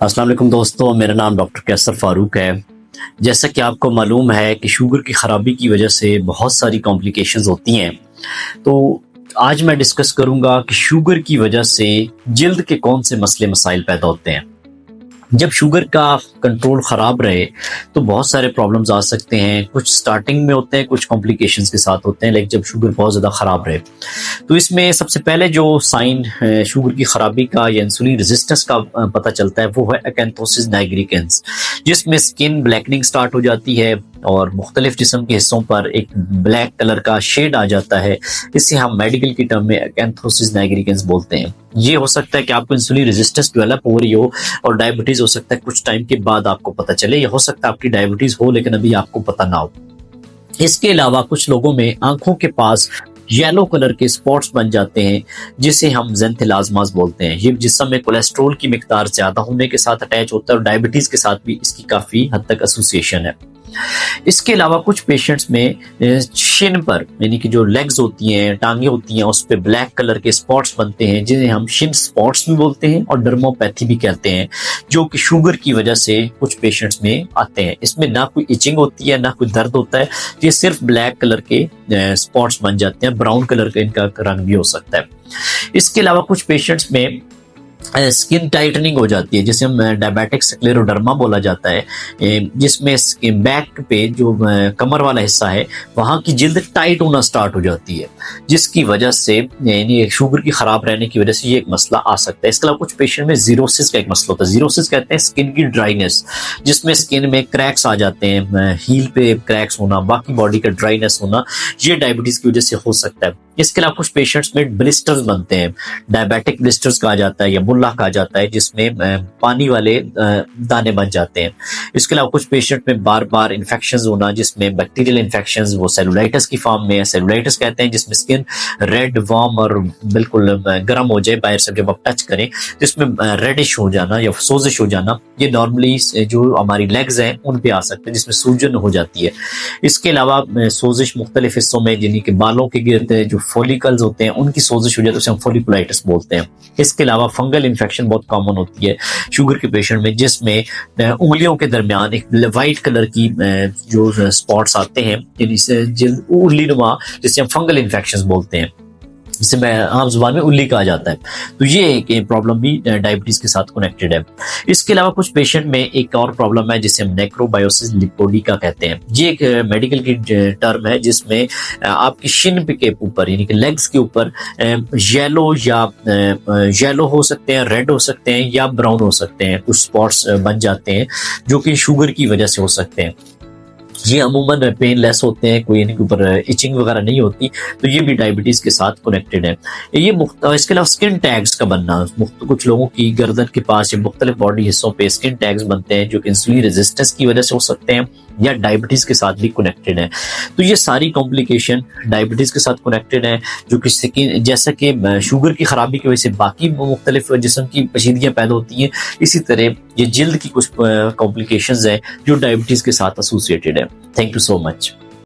अस्सलाम वालेकुम दोस्तों, मेरा नाम डॉक्टर कैसर फ़ारूक है। जैसा कि आपको मालूम है कि शुगर की ख़राबी की वजह से बहुत सारी कॉम्प्लिकेशंस होती हैं। तो आज मैं डिस्कस करूंगा कि शुगर की वजह से जल्द के कौन से मसले मसाइल पैदा होते हैं। जब शुगर का कंट्रोल ख़राब रहे तो बहुत सारे प्रॉब्लम्स आ सकते हैं। कुछ स्टार्टिंग में होते हैं, कुछ कॉम्प्लिकेशंस के साथ होते हैं, लेकिन जब शुगर बहुत ज़्यादा ख़राब रहे तो इसमें सबसे पहले जो साइन शुगर की खराबी का या इंसुलिन रेजिस्टेंस का पता चलता है वो है अकैंथोसिस नाइग्रिकेंस, जिसमें स्किन ब्लैकनिंग स्टार्ट हो जाती है और मुख्तलिफ जिस्म के हिस्सों पर एक ब्लैक कलर का शेड आ जाता है। इसे हम मेडिकल की टर्म में अकैंथोसिस नाइग्रिकेंस बोलते हैं। ये हो सकता है कि आपको इंसुलिन रेजिस्टेंस डेवलप हो रही हो और डायबिटीज हो सकता है कुछ टाइम के बाद आपको पता चले, या हो सकता है आपकी डायबिटीज हो लेकिन अभी आपको पता ना हो। इसके अलावा कुछ लोगों में आंखों के पास येलो कलर के स्पॉट्स बन जाते हैं, जिसे हम ज़ेंथिलाज़मास बोलते हैं। ये जिस्म में कोलेस्ट्रॉल की मिकदार ज़्यादा होने के साथ अटैच होता है और डायबिटीज़ के साथ भी इसकी काफ़ी हद तक एसोसिएशन है। इसके अलावा कुछ पेशेंट्स में शिन पर, यानी कि जो लेग्स होती हैं, टांगे होती हैं, उस पर ब्लैक कलर के स्पॉट्स बनते हैं, जिन्हें हम शिन स्पॉट्स भी बोलते हैं और डर्मोपैथी भी कहते हैं, जो कि शुगर की वजह से कुछ पेशेंट्स में आते हैं। इसमें ना कोई इचिंग होती है, ना कोई दर्द होता है, ये सिर्फ ब्लैक कलर के स्पॉट्स बन जाते हैं। ब्राउन कलर का इनका रंग भी हो सकता है। इसके अलावा कुछ पेशेंट्स में स्किन टाइटनिंग हो जाती है, जिसे हम डायबिटिक स्क्लेरोडर्मा बोला जाता है, जिसमें बैक पे जो कमर वाला हिस्सा है वहाँ की जिल्द टाइट होना स्टार्ट हो जाती है, जिसकी वजह से यानी शुगर की खराब रहने की वजह से ये एक मसला आ सकता है। इसके अलावा कुछ पेशेंट में जीरोसिस का एक मसला होता है। जीरोसिस कहते हैं स्किन की ड्राइनेस, जिसमें स्किन में क्रैक्स आ जाते हैं, हील पे क्रैक्स होना, बाकी बॉडी का ड्राइनेस होना, ये डायबिटीज की वजह से हो सकता है। इसके अलावा कुछ पेशेंट्स में ब्लिस्टर्स बनते हैं, डायबिटिक ब्लिस्टर्स कहा जाता है या बुल्ला कहा जाता है, जिसमें पानी वाले दाने बन जाते हैं। इसके अलावा कुछ पेशेंट में बार बार इन्फेक्शंस होना, जिसमें बैक्टीरियल इन्फेक्शंस, वो सेलुलाइटिस की फॉर्म में है। सेलुलाइटिस कहते हैं जिसमें स्किन रेड, वार्म और बिल्कुल गर्म हो जाए बाहर से जब आप टच करें, जिसमें रेडिश हो जाना या सोजिश हो जाना। ये नॉर्मली जो हमारी लेग्स हैं उन पे आ सकते हैं, जिसमें सूजन हो जाती है। इसके अलावा सोजिश मुख्तलिफ हिस्सों में, यानी कि बालों के गिर्द जो फॉलिकल्स होते हैं उनकी सोजिश हो जाती है, उसे हम फॉलिकुलाइटिस बोलते हैं। इसके अलावा फंगल इन्फेक्शन बहुत कॉमन होती है शुगर के पेशेंट में, जिसमें उंगलियों के दरमियान एक वाइट कलर की जो स्पॉट्स आते हैं, उंगली नुमा, जिसे हम फंगल इन्फेक्शन बोलते हैं, जिसे मैं आम जुबान में उल्ली कहा जाता है। तो ये एक प्रॉब्लम भी डायबिटीज के साथ कनेक्टेड है। इसके अलावा कुछ पेशेंट में एक और प्रॉब्लम है जिसे हम नेक्रोबायोसिस लिपोडिका कहते हैं। ये एक मेडिकल की टर्म है, जिसमें आपकी शिन के ऊपर, यानी कि लेग्स के ऊपर येलो हो सकते हैं, रेड हो सकते हैं या ब्राउन हो सकते हैं, कुछ स्पॉट्स बन जाते हैं जो कि शुगर की वजह से हो सकते हैं। ये अमूमन पेनलेस होते हैं, कोई इनके ऊपर इचिंग वगैरह नहीं होती, तो ये भी डायबिटीज के साथ कनेक्टेड है। इसके अलावा स्किन टैग्स का बनना, कुछ लोगों की गर्दन के पास या मुख्तलिफ बॉडी हिस्सों पे स्किन टैग्स बनते हैं, जो कि इंसुलिन रेजिस्टेंस की वजह से हो सकते हैं या डायबिटीज के साथ भी कनेक्टेड है। तो ये सारी कॉम्प्लिकेशन डायबिटीज के साथ कनेक्टेड है, जो कि स्किन, जैसा कि शुगर की खराबी की वजह से बाकी मुख्तलिफ जिस्म की पेचीदगियां पैदा होती हैं, इसी तरह ये जल्द की कुछ कॉम्प्लिकेशंस हैं जो डायबिटीज के साथ एसोसिएटेड है। Thank you so much.